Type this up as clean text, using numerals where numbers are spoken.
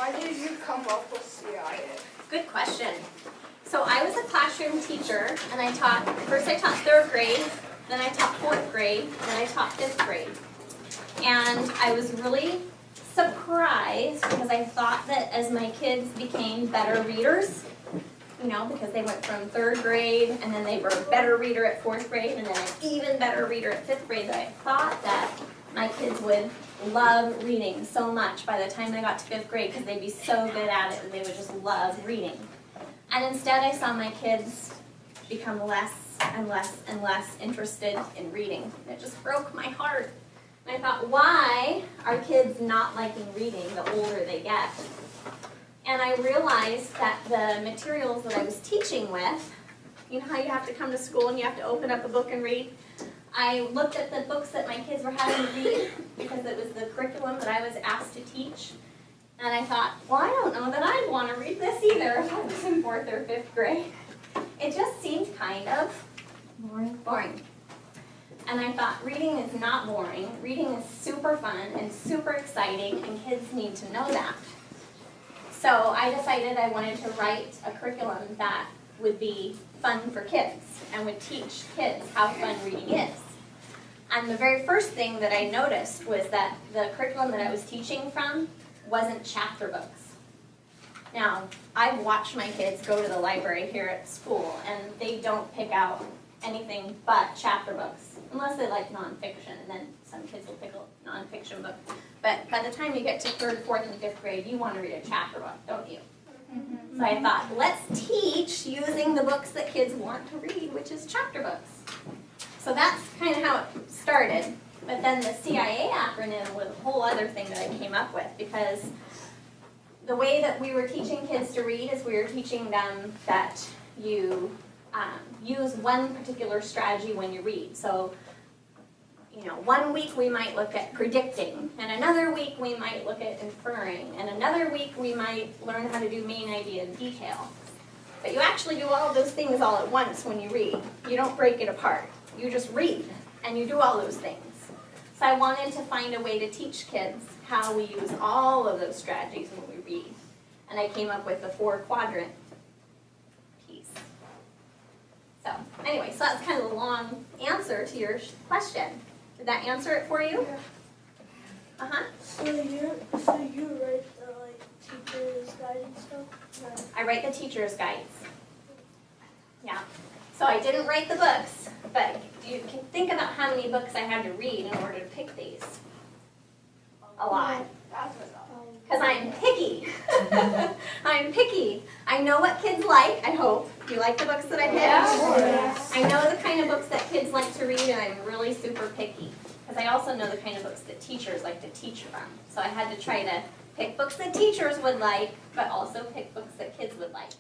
Why did you come up with CIA? Good question. So I was a classroom teacher, and I taught 3rd grade, then I taught 4th grade, then I taught 5th grade. And I was really surprised because I thought that as my kids became better readers, because they went from 3rd grade, and then they were a better reader at 4th grade, and then an even better reader at 5th grade, that I thought that my kids would love reading so much by the time they got to 5th grade because they'd be so good at it and they would just love reading. And instead I saw my kids become less and less and less interested in reading. It just broke my heart. And I thought, why are kids not liking reading the older they get? And I realized that the materials that I was teaching with, you know how you have to come to school and you have to open up a book and read? I looked at the books that my kids were having to read because it was the curriculum that I was asked to teach. And I thought, well, I don't know that I'd want to read this either if I was in 4th or 5th grade. It just seemed kind of boring. And I thought, reading is not boring. Reading is super fun and super exciting, and kids need to know that. So I decided I wanted to write a curriculum that would be fun for kids and would teach kids how fun reading is. And the very first thing that I noticed was that the curriculum that I was teaching from wasn't chapter books. Now, I've watched my kids go to the library here at school, and they don't pick out anything but chapter books, unless they like nonfiction, and then some kids will pick a nonfiction book. But by the time you get to 3rd, 4th, and 5th grade, you want to read a chapter book, don't you? So I thought, let's teach using the books that kids want to read, which is chapter books. So that's kind of how it started. But then the CIA acronym was a whole other thing that I came up with, because the way that we were teaching kids to read is we were teaching them that you use one particular strategy when you read. So, 1 week we might look at predicting, and another week we might look at inferring, and another week we might learn how to do main idea and detail. But you actually do all of those things all at once when you read. You don't break it apart. You just read, and you do all those things. So I wanted to find a way to teach kids how we use all of those strategies when we read. And I came up with the 4-quadrant piece. So anyway, so that's kind of a long answer to your question. Did that answer it for you? Yeah. Uh-huh. So you write the teacher's guide and stuff? No. I write the teacher's guides. Yeah. So I didn't write the books, but you can think about how many books I had to read in order to pick these. A lot. Because I'm picky. I'm picky. I know what kids like, I hope. Do you like the books that I picked? Yes. I know the kind of books that kids like to read, and I'm really super picky. Because I also know the kind of books that teachers like to teach from. So I had to try to pick books that teachers would like, but also pick books that kids would like.